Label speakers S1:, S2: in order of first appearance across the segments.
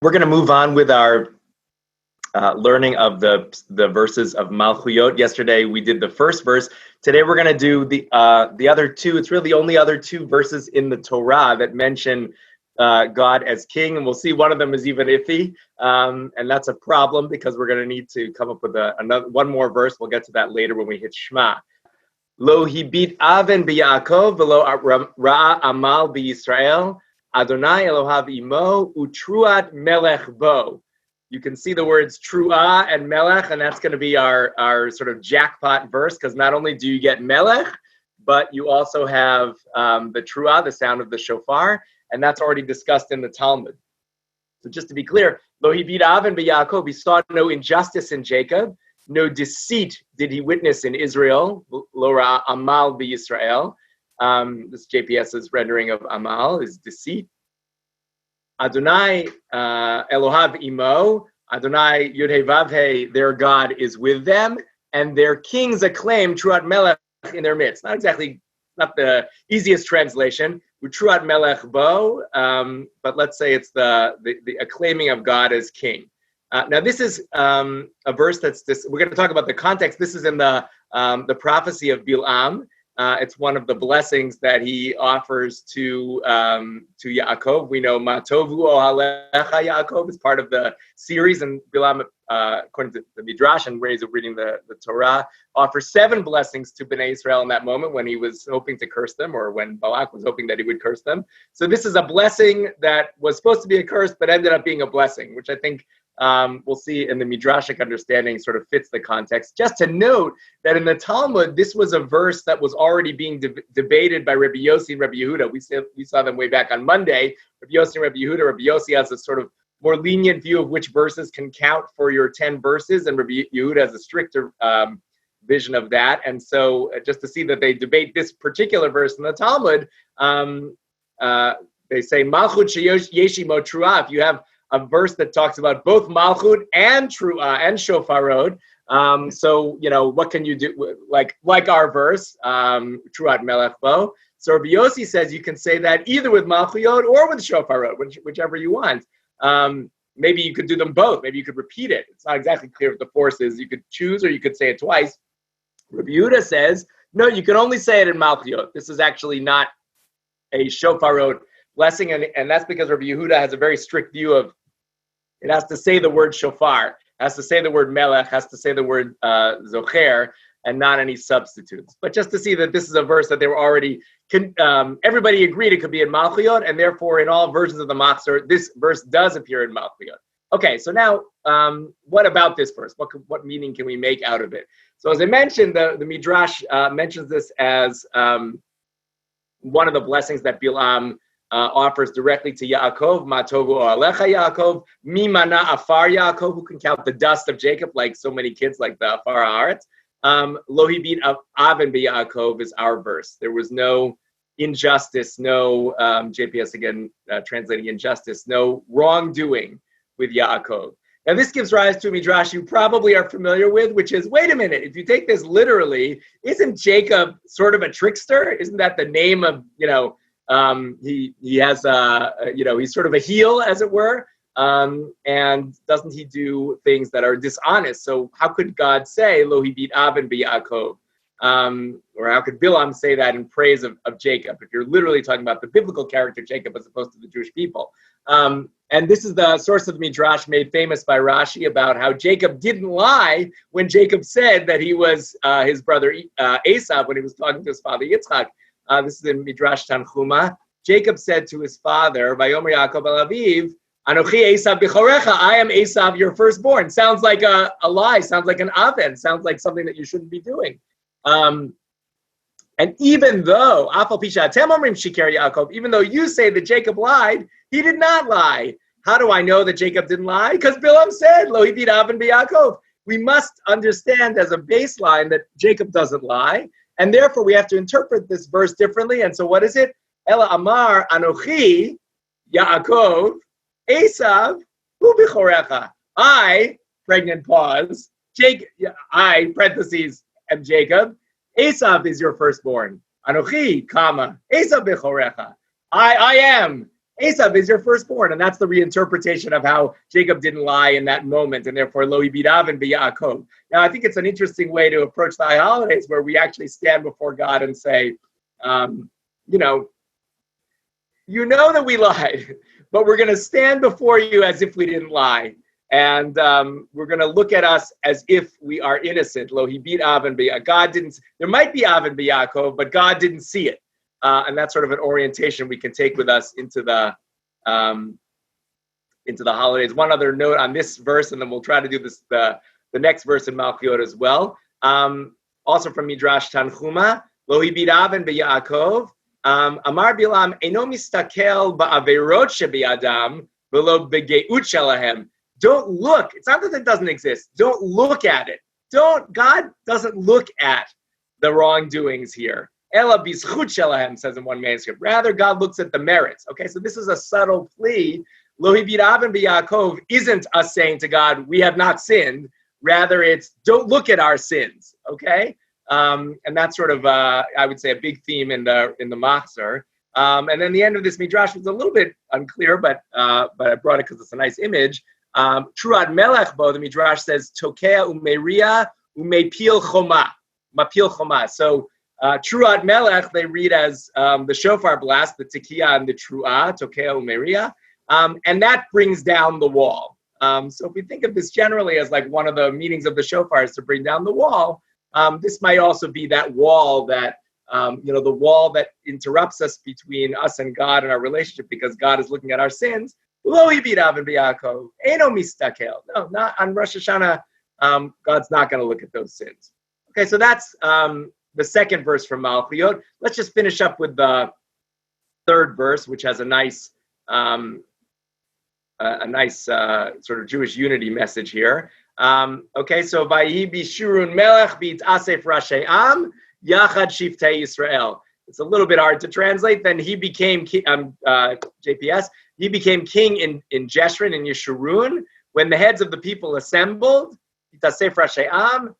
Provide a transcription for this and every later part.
S1: We're going to move on with our learning of the verses of Malchuyot. Yesterday we did the first verse. Today we're going to do the other two. It's really the only other two verses in the Torah that mention God as king, and we'll see one of them is even iffy, and that's a problem because we're going to need to come up with one more verse. We'll get to that later when we hit Shema. Lo hibit aven b'Yaakov v'lo ra'a amal b'Yisrael. Adonai Elohav imo utruat melech bo. You can see the words truah and melech, and that's going to be our sort of jackpot verse, because not only do you get melech, but you also have the truah, the sound of the shofar, and that's already discussed in the Talmud. So just to be clear, lo hibid aven b'Yaakov, he saw no injustice in Jacob, no deceit did he witness in Israel, lo ra'a amal b'Yisrael. This JPS's rendering of amal is deceit. Adonai Elohav imo, Adonai Yud-Heh Vav-Heh, their God is with them, and their kings acclaim Truat Melech in their midst. Not the easiest translation, Truat Melech Bo, but let's say it's the acclaiming of God as king. Now this is a verse we're going to talk about the context. This is in the prophecy of Bilam. It's one of the blessings that he offers to Yaakov. We know Matovu Ohalecha Yaakov is part of the series, and Bilam, according to the Midrash and ways of reading the Torah, offers 7 blessings to Bnei Israel in that moment when he was hoping to curse them, or when Balak was hoping that he would curse them. So this is a blessing that was supposed to be a curse, but ended up being a blessing, which I think we'll see in the Midrashic understanding sort of fits the context. Just to note that in the Talmud, this was a verse that was already being debated by Rabbi Yossi and Rabbi Yehuda. We saw them way back on Monday. Rabbi Yossi and Rabbi Yehuda. Rabbi Yossi has a sort of more lenient view of which verses can count for your 10 verses, and Rabbi Yehuda has a stricter vision of that. And so just to see that they debate this particular verse in the Talmud, they say, Malchut sheyeshimo truah. If you have a verse that talks about both Malchut and Truah and Shofarod. So, what can you do? Like our verse, Truat Melech Bo. So Rabbi Yossi says you can say that either with Malchuyot or with Shofarod, whichever you want. Maybe you could do them both. Maybe you could repeat it. It's not exactly clear what the force is. You could choose, or you could say it twice. Rabbi Yehuda says, no, you can only say it in Malchuyot. This is actually not a Shofarod blessing, and that's because Rabbi Yehuda has a very strict view of it has to say the word shofar, has to say the word melech, has to say the word zocher, and not any substitutes. But just to see that this is a verse that they were already, everybody agreed it could be in Malchuyot, and therefore in all versions of the Machzor, this verse does appear in Malchuyot. Okay, so now what about this verse? What meaning can we make out of it? So as I mentioned, the Midrash mentions this as one of the blessings that Bilam offers directly to Yaakov, Matovu Ohalecha Yaakov, Mimana Afar Yaakov, who can count the dust of Jacob, like so many kids, like the Afar Haaretz. Lo hibit aven b'Yaakov is our verse. There was no injustice, no, JPS again translating injustice, no wrongdoing with Yaakov. Now this gives rise to a Midrash you probably are familiar with, which is, wait a minute, if you take this literally, isn't Jacob sort of a trickster? Isn't that the name of, he has he's sort of a heel, as it were, and doesn't he do things that are dishonest? So how could God say lo hibit aven b'Yaakov, or how could Bilam say that in praise of Jacob, if you're literally talking about the biblical character Jacob as opposed to the Jewish people? And this is the source of the Midrash made famous by Rashi about how Jacob didn't lie when Jacob said that he was his brother Esav when he was talking to his father Yitzchak. This is in Midrash Tanchuma. Jacob said to his father, Vayomer Yaakov el Aviv, Anochi Esav b'chorecha, I am Esav, your firstborn. Sounds like a lie, sounds like an aven, sounds like something that you shouldn't be doing. And even though, Afal Pisha Atem Omrim Shikar Yaakov, even though you say that Jacob lied, he did not lie. How do I know that Jacob didn't lie? Because Bilam said, Lo hibit aven b'Yaakov. We must understand as a baseline that Jacob doesn't lie, and therefore we have to interpret this verse differently. And so what is it? Ela Amar Anochi Yaakov Esav Hu b'chorecha. I, pregnant pause, I, parentheses, am Jacob. Esav is your firstborn. Anochi, comma, Esav b'chorecha. I am Esav is your firstborn, and that's the reinterpretation of how Jacob didn't lie in that moment, and therefore lo yibidaven b'Yaakov. Now, I think it's an interesting way to approach the high holidays, where we actually stand before God and say, you know that we lied, but we're going to stand before you as if we didn't lie, and we're going to look at us as if we are innocent. Lo hibid aven b'Yaakov. God didn't. There might be aven b'Yaakov, but God didn't see it. And that's sort of an orientation we can take with us into the holidays. One other note on this verse, and then we'll try to do this the next verse in Malchiot as well. Also from Midrash Tanchuma, Lo hibid aven b'Yaakov, Amar Bilam eno mistakel ba'averot shebi'adam v'lo begeut shelahem. Don't look. It's not that it doesn't exist. Don't look at it. God doesn't look at the wrongdoings here. Ela bizchut shelahem, says in one manuscript. Rather, God looks at the merits. Okay, so this is a subtle plea. Lo hibid aven b'Yaakov isn't us saying to God, we have not sinned. Rather, it's don't look at our sins. Okay, and that's sort of I would say a big theme in the Machzor. And then the end of this midrash was a little bit unclear, but I brought it because it's a nice image. Truad Melech Bo, the midrash says Tokea umeria umepil choma, mapil choma. So Truat Melech, they read as the shofar blast, the tekiah and the truah, tokea umeria, and that brings down the wall. So if we think of this generally as like one of the meanings of the shofar is to bring down the wall, this might also be that wall that, the wall that interrupts us between us and God and our relationship, because God is looking at our sins. Lo hibid aven b'Yaakov, eno mistakel. No, not on Rosh Hashanah. God's not going to look at those sins. Okay, so that's the second verse from Malchiot. Let's just finish up with the third verse, which has a nice sort of Jewish unity message here. Okay, so Vayi Yeshurun Melech bit Asef Rashi Am Yachad Shiftei Yisrael. It's a little bit hard to translate. Then he became JPS. He became king in Yeshurun, in Yeshurun, when the heads of the people assembled. Asef Rashi Am.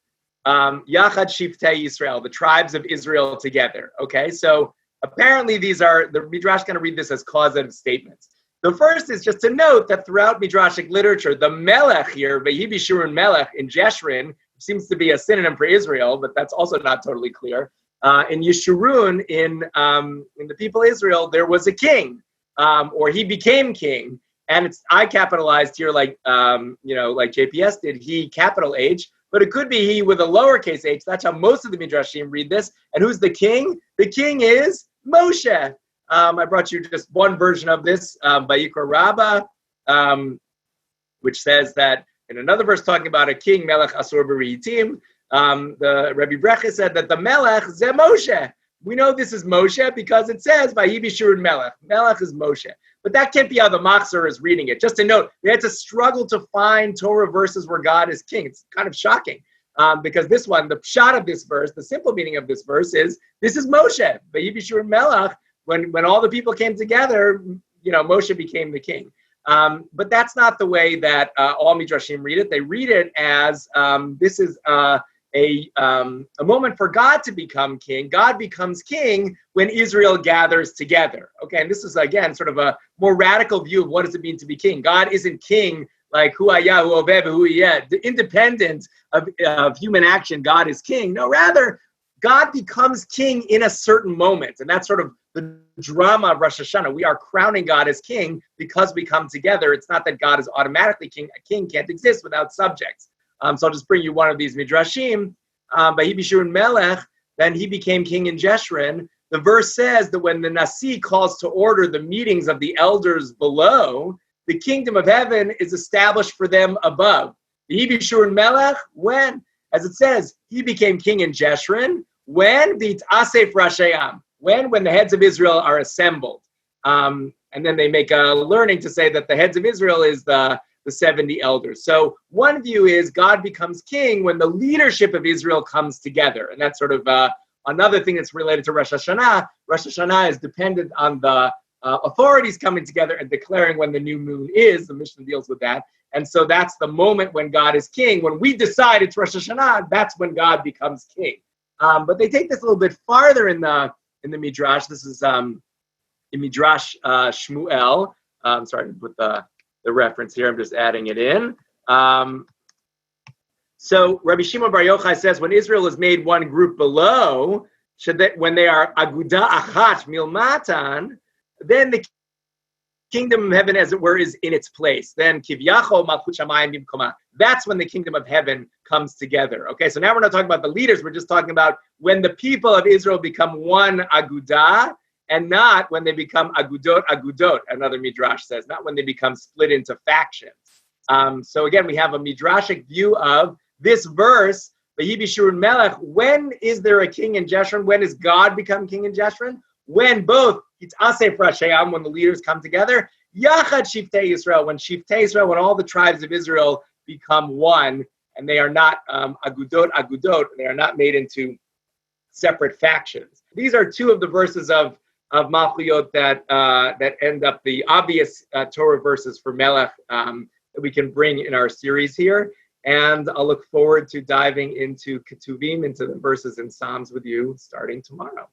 S1: Yachad Shiftei Yisrael, the tribes of Israel together. Okay, so apparently these are, the Midrash going to read this as causative statements. The first is just to note that throughout Midrashic literature, the Melech here, Vayi Yeshurun Melech in Yeshurun, seems to be a synonym for Israel, but that's also not totally clear. In Yeshurun, in the people of Israel, there was a king, or he became king, and it's I capitalized here, like like JPS did. He capital H. But it could be he with a lowercase h. That's how most of the Midrashim read this. And who's the king? The king is Moshe. I brought you just one version of this, Vayikra Rabbah, which says that in another verse talking about a king, Melech Asur B'Rihitim, the Rebbe Brecha said that the Melech is Moshe. We know this is Moshe because it says Vayi Yeshurun Melech. Melech is Moshe. But that can't be how the Machzor is reading it. Just to note, we had to struggle to find Torah verses where God is king. It's kind of shocking because this one, the pshat of this verse, the simple meaning of this verse is, this is Moshe. Vayi Yeshurun Melech, when all the people came together, Moshe became the king. But that's not the way that all Midrashim read it. They read it as this is a moment for God to become king. God becomes king when Israel gathers together. Okay, and this is again sort of a more radical view of what does it mean to be king. God isn't king like hu haya, hu oveh, hu yeh, independent of human action. God is king. No, rather, God becomes king in a certain moment, and that's sort of the drama of Rosh Hashanah. We are crowning God as king because we come together. It's not that God is automatically king. A king can't exist without subjects. So I'll just bring you one of these midrashim. Vayi Yeshurun Melech, then he became king in Yeshurun. The verse says that when the Nasi calls to order the meetings of the elders below, the kingdom of heaven is established for them above. Vayi Yeshurun Melech, when, as it says, he became king in Yeshurun, when the Asef Rashi Am, when the heads of Israel are assembled. And then they make a learning to say that the heads of Israel is the 70 elders. So one view is God becomes king when the leadership of Israel comes together. And that's sort of another thing that's related to Rosh Hashanah. Rosh Hashanah is dependent on the authorities coming together and declaring when the new moon is. The Mishnah deals with that. And so that's the moment when God is king. When we decide it's Rosh Hashanah, that's when God becomes king. But they take this a little bit farther in the Midrash. This is in Midrash Shmuel. I'm sorry to put the reference here. I'm just adding it in. So Rabbi Shimon Bar Yochai says when Israel is made one group below, when they are aguda achat milmatan, then the kingdom of heaven, as it were, is in its place. Then kivyachol malchut shamayim bimkoma. That's when the kingdom of heaven comes together. Okay, so now we're not talking about the leaders. We're just talking about when the people of Israel become one agudah, and not when they become agudot. Another midrash says, not when they become split into factions. So again, we have a midrashic view of this verse. Yeshurun melech. When is there a king in Yeshurun? When does God become king in Yeshurun? When both it's asef rasheam, when the leaders come together, yachad shiftei Yisrael, when shiftei Yisrael, when all the tribes of Israel become one, and they are not agudot, they are not made into separate factions. These are two of the verses of Malchuyot that end up the obvious Torah verses for Melech that we can bring in our series here. And I'll look forward to diving into Ketuvim, into the verses in Psalms with you starting tomorrow.